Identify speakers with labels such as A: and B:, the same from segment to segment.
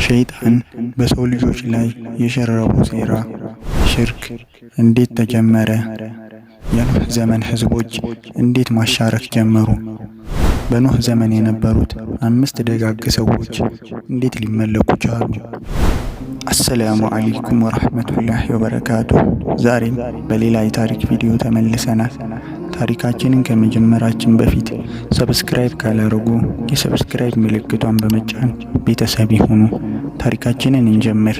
A: ሸይጣን በሰው ልጆች ላይ የሸረበው ሴራ ሽርክ እንዴት ተጀመረ? የኖህ ዘመን ህዝቦች እንዴት ማሻረክ ጀመሩ? በኖህ ዘመን የነበሩት 5 ደጋግ ሰዎች እንዴት ሊመለኩ ቻሉ? አሰላሙ አለይኩም ወራህመቱላሂ ወበረካቱ። ዛሬም በሌላ የታሪክ ቪዲዮ ተመልሰናል። ታሪካችንን ከመጀመራችን በፊት ሰብስክራይብ ካላረጉ የሰብስክራይብ ምልክቷን በመጫን ቤተሰብ ይሁኑ። ታሪካችንን እንጀምር።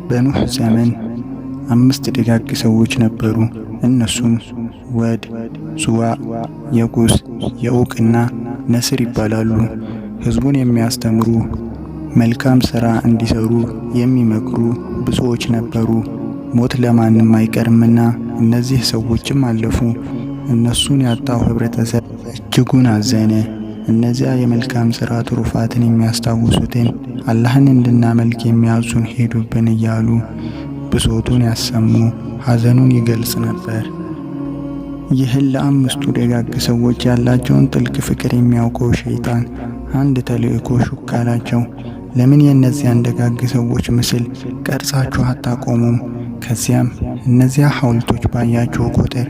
A: በኖህ ዘመን 5 ደጋግ ሰዎች ነበሩ። እነሱም ወድ፣ ሱዋዕ፣ የጉስ፣ የኡቅና ነስር ይባላሉ። ህዝቡን የሚያስተምሩ መልካም ሥራ እንዲሰሩ የሚመክሩ ብዙዎች ነበሩ። ሞት ለማንም አይቀርምና እነዚህ ሰዎችም አለፉ። እነሱን ያጣው ህብረተሰብ እጅጉን አዘነ። እነዚያ የመልካም ሥራ ትሩፋትን የሚያስታውሱትን አላህን እንድናመልክ የሚያዙን ሄዱብን እያሉ ብሶቱን ያሰሙ ሐዘኑን ይገልጽ ነበር። ይህን ለ5ቱ ደጋግ ሰዎች ያላቸውን ጥልቅ ፍቅር የሚያውቀው ሸይጣን አንድ ተልእኮ ሹክ አላቸው። ለምን የእነዚያን ደጋግ ሰዎች ምስል ቀርጻችሁ አታቆሙም? ከዚያም እነዚያ ሐውልቶች ባያችሁ ቁጥር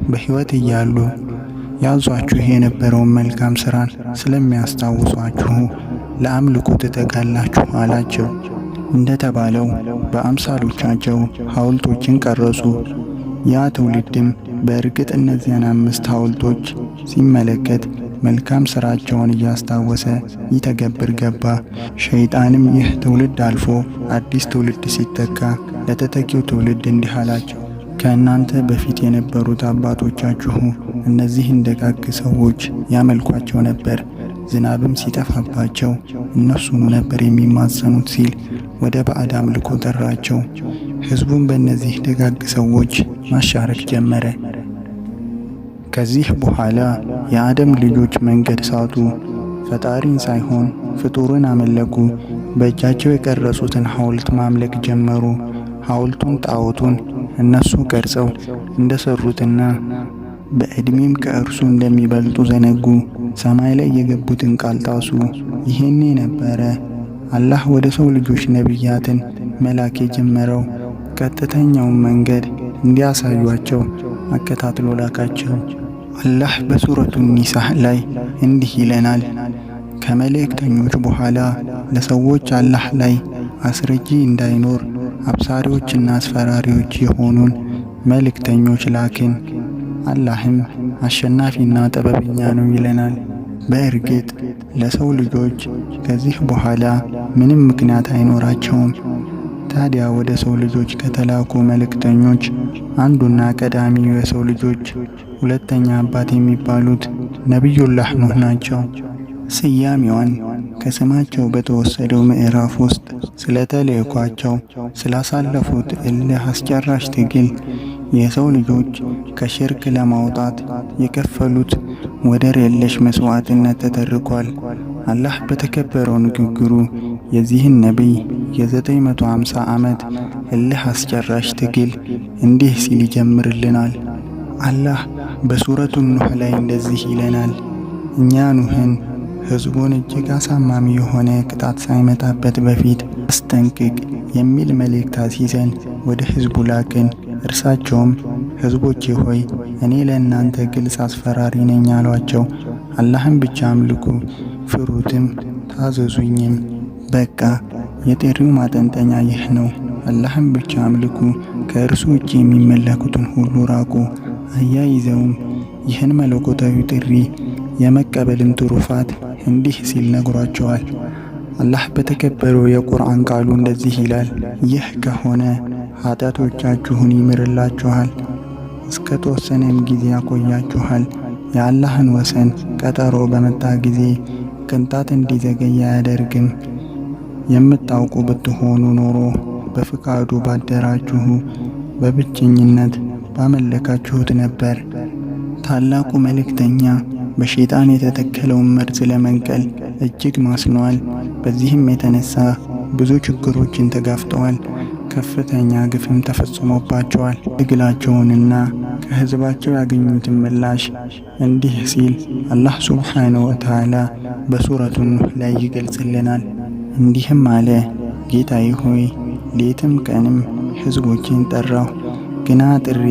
A: በሕይወት እያሉ ያዟችሁ የነበረውን መልካም ሥራን ስለሚያስታውሷችሁ ለአምልኮ ትተጋላችሁ አላቸው። እንደተባለው በአምሳሎቻቸው ሐውልቶችን ቀረጹ። ያ ትውልድም በእርግጥ እነዚያን 5 ሐውልቶች ሲመለከት መልካም ሥራቸውን እያስታወሰ ይተገብር ገባ። ሸይጣንም ይህ ትውልድ አልፎ አዲስ ትውልድ ሲተካ ለተተኪው ትውልድ እንዲህ አላቸው። ከእናንተ በፊት የነበሩት አባቶቻችሁ እነዚህን ደጋግ ሰዎች ያመልኳቸው ነበር። ዝናብም ሲጠፋባቸው እነሱኑ ነበር የሚማጸኑት ሲል ወደ ባዕድ አምልኮ ጠራቸው። ሕዝቡም በእነዚህ ደጋግ ሰዎች ማሻረክ ጀመረ። ከዚህ በኋላ የአደም ልጆች መንገድ ሳቱ። ፈጣሪን ሳይሆን ፍጡርን አመለኩ። በእጃቸው የቀረጹትን ሐውልት ማምለክ ጀመሩ። ሐውልቱን ጣዖቱን እነሱ ቀርጸው እንደሰሩትና በዕድሜም ከእርሱ እንደሚበልጡ ዘነጉ። ሰማይ ላይ የገቡትን ቃል ጣሱ። ይሄኔ ነበረ አላህ ወደ ሰው ልጆች ነቢያትን መላክ የጀመረው። ቀጥተኛውን መንገድ እንዲያሳዩአቸው አከታትሎ ላካቸው። አላህ በሱረቱ ኒሳእ ላይ እንዲህ ይለናል። ከመልእክተኞች በኋላ ለሰዎች አላህ ላይ አስረጂ እንዳይኖር አብሳሪዎችና አስፈራሪዎች የሆኑን መልእክተኞች ላክን። አላህም አሸናፊና ጥበበኛ ነው ይለናል። በእርግጥ ለሰው ልጆች ከዚህ በኋላ ምንም ምክንያት አይኖራቸውም። ታዲያ ወደ ሰው ልጆች ከተላኩ መልእክተኞች አንዱና ቀዳሚው የሰው ልጆች ሁለተኛ አባት የሚባሉት ነቢዩላህ ኑህ ናቸው። ስያሜዋን ከስማቸው በተወሰደው ምዕራፍ ውስጥ ስለ ተልእኳቸው ስላሳለፉት እልህ አስጨራሽ ትግል የሰው ልጆች ከሽርክ ለማውጣት የከፈሉት ወደር የለሽ መስዋዕትነት ተተርኳል። አላህ በተከበረው ንግግሩ የዚህን ነቢይ የ950 ዓመት እልህ አስጨራሽ ትግል እንዲህ ሲል ይጀምርልናል። አላህ በሱረቱ ኑህ ላይ እንደዚህ ይለናል። እኛ ኑህን ሕዝቡን እጅግ አሳማሚ የሆነ ቅጣት ሳይመጣበት በፊት አስጠንቅቅ የሚል መልእክት አስይዘን ወደ ሕዝቡ ላክን። እርሳቸውም ሕዝቦቼ ሆይ እኔ ለእናንተ ግልጽ አስፈራሪ ነኝ አሏቸው። አላህን ብቻ አምልኩ፣ ፍሩትም፣ ታዘዙኝም። በቃ የጥሪው ማጠንጠኛ ይህ ነው። አላህን ብቻ አምልኩ፣ ከእርሱ ውጭ የሚመለኩትን ሁሉ ራቁ። አያይዘውም ይህን መለኮታዊ ጥሪ የመቀበልን ትሩፋት እንዲህ ሲል ነግሯቸዋል። አላህ በተከበረው የቁርአን ቃሉ እንደዚህ ይላል። ይህ ከሆነ ኃጢአቶቻችሁን ይምርላችኋል፣ እስከ ተወሰነም ጊዜ ያቆያችኋል። የአላህን ወሰን ቀጠሮ በመጣ ጊዜ ቅንጣት እንዲዘገይ አያደርግም። የምታውቁ ብትሆኑ ኖሮ በፍቃዱ ባደራችሁ፣ በብቸኝነት ባመለካችሁት ነበር። ታላቁ መልእክተኛ በሸይጣን የተተከለውን መርዝ ለመንቀል እጅግ ማስነዋል። በዚህም የተነሳ ብዙ ችግሮችን ተጋፍጠዋል። ከፍተኛ ግፍም ተፈጽሞባቸዋል። ትግላቸውንና ከህዝባቸው ያገኙትን ምላሽ እንዲህ ሲል አላህ ሱብሓነሁ ወተዓላ በሱረቱ ኑህ ላይ ይገልጽልናል። እንዲህም አለ፣ ጌታዬ ሆይ ሌትም ቀንም ሕዝቦችን ጠራሁ፣ ግና ጥሬ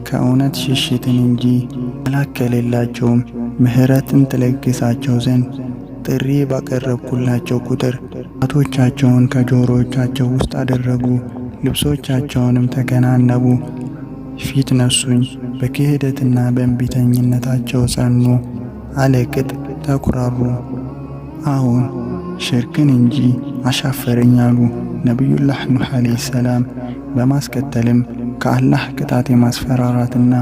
A: ከእውነት ሽሽትን እንጂ አላከለላቸውም። ምሕረትን ትለግሳቸው ዘንድ ጥሪ ባቀረብኩላቸው ቁጥር ጣቶቻቸውን ከጆሮዎቻቸው ውስጥ አደረጉ፣ ልብሶቻቸውንም ተከናነቡ። ፊት ነሱኝ፣ በክህደትና በእንቢተኝነታቸው ጸኑ፣ አለቅጥ ተኩራሩ። አሁን ሽርክን እንጂ አሻፈረኝ አሉ ነቢዩላህ ኑህ ዓለይሂ ሰላም። በማስከተልም ከአላህ ቅጣት የማስፈራራትና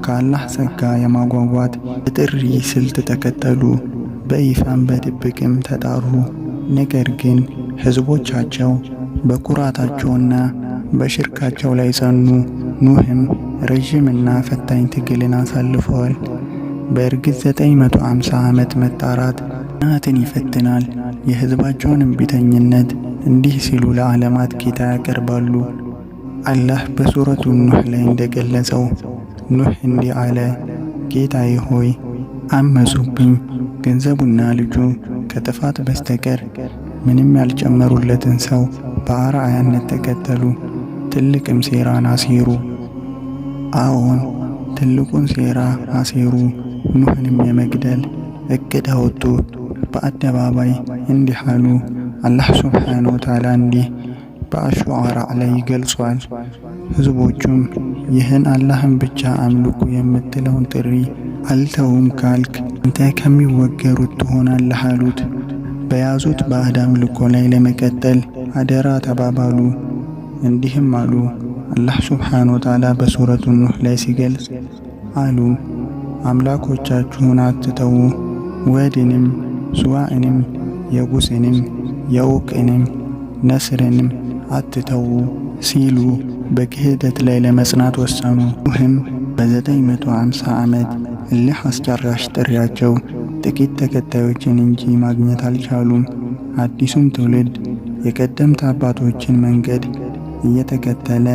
A: ከአላህ ጸጋ የማጓጓት የጥሪ ስልት ተከተሉ። በይፋም በድብቅም ተጣሩ። ነገር ግን ሕዝቦቻቸው በኩራታቸውና በሽርካቸው ላይ ጸኑ። ኑህም ረዥምና ፈታኝ ትግልን አሳልፈዋል። በእርግጥ 950 ዓመት መጣራት ናትን ይፈትናል። የሕዝባቸውን እምቢተኝነት እንዲህ ሲሉ ለዓለማት ጌታ ያቀርባሉ። አላህ በሱረቱ ኑህ ላይ እንደገለጸው ኑህ እንዲህ አለ፣ ጌታዬ ሆይ አመፁብኝ፣ ገንዘቡና ልጁ ከጥፋት በስተቀር ምንም ያልጨመሩለትን ሰው በአርአያነት ተከተሉ፣ ትልቅም ሴራን አሴሩ። አዎን ትልቁን ሴራ አሴሩ። ኑህንም የመግደል እቅድ አወጡ። በአደባባይ እንዲህ አሉ። አላህ ሱብሓነሁ ወተዓላ እንዲህ በአሹዓራ ላይ ገልጿል። ሕዝቦቹም ይህን አላህን ብቻ አምልኩ የምትለውን ጥሪ አልተውም ካልክ አንተ ከሚወገሩት ትሆናለህ አሉት። በያዙት ባዕድ አምልኮ ላይ ለመቀጠል አደራ ተባባሉ። እንዲህም አሉ። አላህ ሱብሓነሁ ወተዓላ በሱረቱ ኑህ ላይ ሲገልጽ አሉ፣ አምላኮቻችሁን አትተዉ፣ ወድንም፣ ሱዋዕንም፣ የጉስንም፣ የኡቅንም፣ ነስርንም አትተዉ ሲሉ በክህደት ላይ ለመጽናት ወሰኑ። ኑህም በ950 ዓመት እልህ አስጨራሽ ጥሪያቸው ጥቂት ተከታዮችን እንጂ ማግኘት አልቻሉም። አዲሱም ትውልድ የቀደምት አባቶችን መንገድ እየተከተለ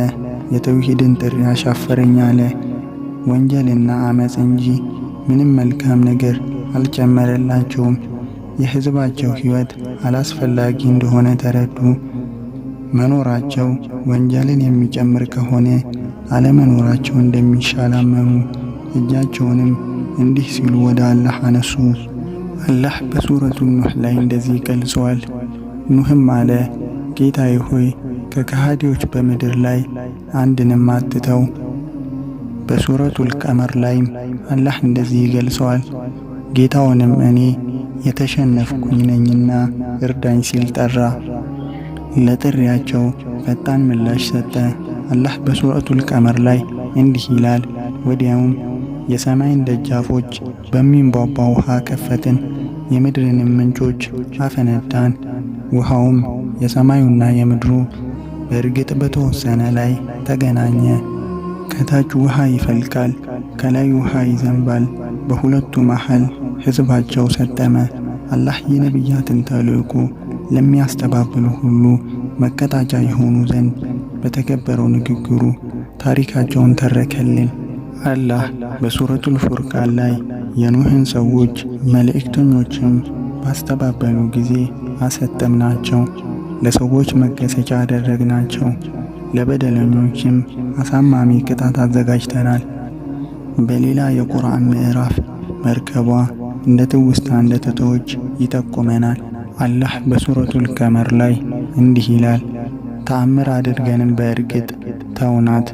A: የተውሂድን ጥሪ አሻፈረኝ አለ። ወንጀልና አመፅ እንጂ ምንም መልካም ነገር አልጨመረላቸውም። የሕዝባቸው ሕይወት አላስፈላጊ እንደሆነ ተረዱ። መኖራቸው ወንጀልን የሚጨምር ከሆነ አለመኖራቸው እንደሚሻል አመኑ። እጃቸውንም እንዲህ ሲሉ ወደ አላህ አነሱ። አላህ በሱረቱ ኑህ ላይ እንደዚህ ገልጸዋል። ኑህም አለ፣ ጌታዬ ሆይ ከከሃዲዎች በምድር ላይ አንድንም አትተው። በሱረቱል ቀመር ላይም አላህ እንደዚህ ይገልጸዋል። ጌታውንም እኔ የተሸነፍኩኝ ነኝና እርዳኝ ሲል ጠራ። ለጥሪያቸው ፈጣን ምላሽ ሰጠ። አላህ በሱረቱል ቀመር ላይ እንዲህ ይላል፣ ወዲያውም የሰማይን ደጃፎች በሚንቧቧ ውሃ ከፈትን፣ የምድርንም ምንጮች አፈነዳን። ውሃውም የሰማዩና የምድሩ በእርግጥ በተወሰነ ላይ ተገናኘ። ከታች ውሃ ይፈልቃል፣ ከላይ ውሃ ይዘንባል። በሁለቱ መሃል ሕዝባቸው ሰጠመ። አላህ የነቢያትን ተልእኮ ለሚያስተባብሉ ሁሉ መቀጣጫ የሆኑ ዘንድ በተከበረው ንግግሩ ታሪካቸውን ተረከልን። አላህ በሱረቱል ፉርቃን ላይ የኑህን ሰዎች መልእክተኞችም ባስተባበሉ ጊዜ አሰጠምናቸው፣ ለሰዎች መገሰጫ አደረግናቸው፣ ለበደለኞችም አሳማሚ ቅጣት አዘጋጅተናል። በሌላ የቁርአን ምዕራፍ መርከቧ እንደ ትውስታ እንደተተወች ይጠቁመናል። አላህ በሱረቱል ቀመር ላይ እንዲህ ይላል፣ ተአምር አድርገንም በእርግጥ ተውናት፣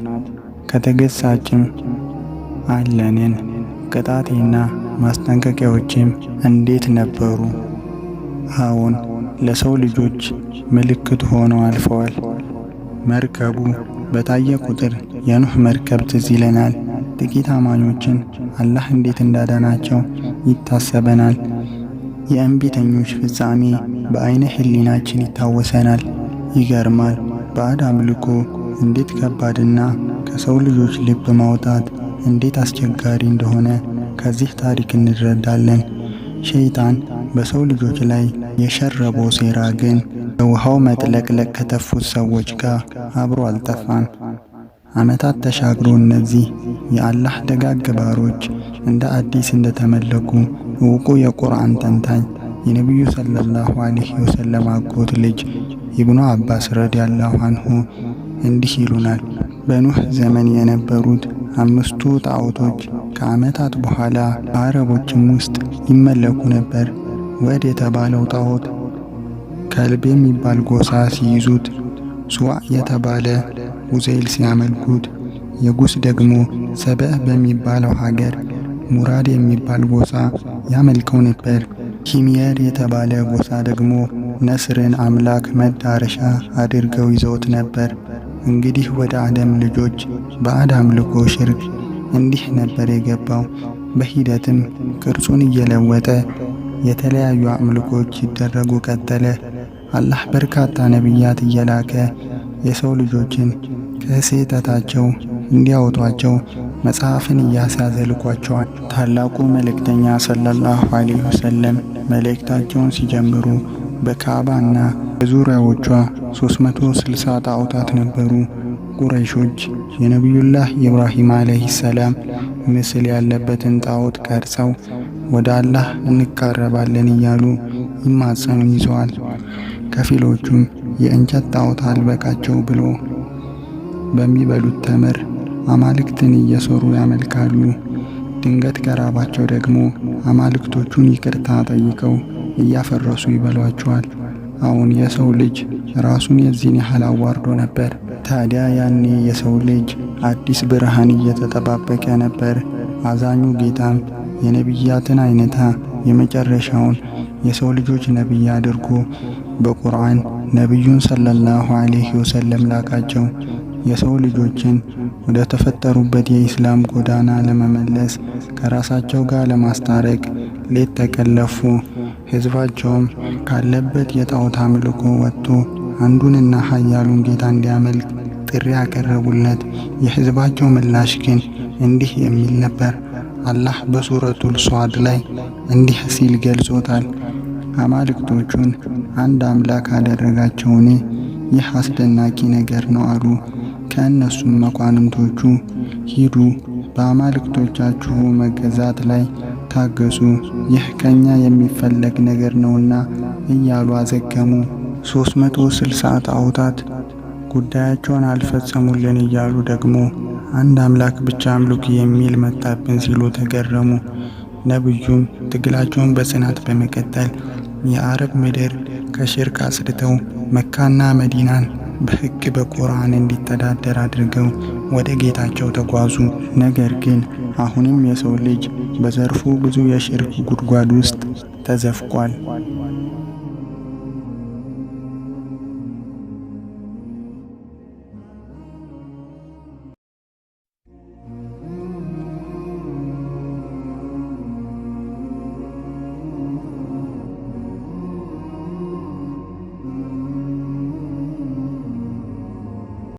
A: ከተገሳጭም አለንን። ቅጣቴና ማስጠንቀቂያዎችም እንዴት ነበሩ! አዎን ለሰው ልጆች ምልክት ሆነው አልፈዋል። መርከቡ በታየ ቁጥር የኑህ መርከብ ትዝ ይለናል። ጥቂት አማኞችን አላህ እንዴት እንዳዳናቸው ይታሰበናል። የእንቢተኞች ፍጻሜ በአይነ ህሊናችን ይታወሰናል። ይገርማል። ባዕድ አምልኮ እንዴት ከባድና ከሰው ልጆች ልብ ማውጣት እንዴት አስቸጋሪ እንደሆነ ከዚህ ታሪክ እንረዳለን። ሸይጣን በሰው ልጆች ላይ የሸረበው ሴራ ግን በውሃው መጥለቅለቅ ከተፉት ሰዎች ጋር አብሮ አልጠፋም። ዓመታት ተሻግሮ እነዚህ የአላህ ደጋግ ባሮች እንደ አዲስ እንደተመለኩ ዕውቁ የቁርአን ተንታኝ የነቢዩ ሰለላሁ ዐለይሂ ወሰለም አጎት ልጅ ኢብኑ አባስ ረዲየላሁ አንሁ እንዲህ ይሉናል። በኑህ ዘመን የነበሩት 5ቱ ጣዖቶች ከዓመታት በኋላ በአረቦችም ውስጥ ይመለኩ ነበር። ወድ የተባለው ጣዖት ከልብ የሚባል ጎሳ ሲይዙት፣ ሱዋዕ የተባለ ኡዘይል ሲያመልኩት፣ የጉስ ደግሞ ሰበእ በሚባለው ሀገር ሙራድ የሚባል ጎሳ ያመልከው ነበር። ሂምየር የተባለ ጎሳ ደግሞ ነስርን አምላክ መዳረሻ አድርገው ይዘውት ነበር። እንግዲህ ወደ አደም ልጆች ባዕድ አምልኮ ሽርክ እንዲህ ነበር የገባው። በሂደትም ቅርጹን እየለወጠ የተለያዩ አምልኮች ይደረጉ ቀጠለ። አላህ በርካታ ነቢያት እየላከ የሰው ልጆችን ከስህተታቸው እንዲያወጧቸው መጽሐፍን እያስያዘ ልኳቸዋል። ታላቁ መልእክተኛ ሰለላሁ ዐለይሂ ወሰለም መልእክታቸውን ሲጀምሩ በካዕባ እና በዙሪያዎቿ 360 ጣዖታት ነበሩ። ቁረይሾች የነቢዩላህ ኢብራሂም ዐለይሂ ሰላም ምስል ያለበትን ጣዖት ቀርጸው ወደ አላህ እንቃረባለን እያሉ ይማጸኑ ይዘዋል። ከፊሎቹም የእንጨት ጣዖት አልበቃቸው ብሎ በሚበሉት ተምር አማልክትን እየሰሩ ያመልካሉ። ድንገት ከራባቸው ደግሞ አማልክቶቹን ይቅርታ ጠይቀው እያፈረሱ ይበሏቸዋል። አሁን የሰው ልጅ ራሱን የዚህን ያህል አዋርዶ ነበር። ታዲያ ያኔ የሰው ልጅ አዲስ ብርሃን እየተጠባበቀ ነበር። አዛኙ ጌታም የነቢያትን አይነታ የመጨረሻውን የሰው ልጆች ነቢይ አድርጎ በቁርአን ነቢዩን ሰለላሁ ዐለይሂ ወሰለም ላካቸው። የሰው ልጆችን ወደ ተፈጠሩበት የኢስላም ጎዳና ለመመለስ ከራሳቸው ጋር ለማስታረቅ ሌት ተቀለፉ። ሕዝባቸውም ካለበት የጣዖት አምልኮ ወጥቶ አንዱንና ኃያሉን ጌታ እንዲያመልክ ጥሪ ያቀረቡለት። የሕዝባቸው ምላሽ ግን እንዲህ የሚል ነበር። አላህ በሱረቱል ሷድ ላይ እንዲህ ሲል ገልጾታል። አማልክቶቹን አንድ አምላክ አደረጋቸውን? ይህ አስደናቂ ነገር ነው አሉ። ከእነሱም መኳንንቶቹ ሂዱ በአማልክቶቻችሁ መገዛት ላይ ታገሱ፣ ይህ ከኛ የሚፈለግ ነገር ነውና እያሉ አዘገሙ። 360 ጣዖታት ጉዳያቸውን አልፈጸሙልን እያሉ ደግሞ አንድ አምላክ ብቻ አምልኩ የሚል መጣብን ሲሉ ተገረሙ። ነብዩም ትግላቸውን በጽናት በመቀጠል የአረብ ምድር ከሽርክ አጽድተው መካና መዲናን በሕግ በቁርአን እንዲተዳደር አድርገው ወደ ጌታቸው ተጓዙ። ነገር ግን አሁንም የሰው ልጅ በዘርፉ ብዙ የሽርክ ጉድጓድ ውስጥ ተዘፍቋል።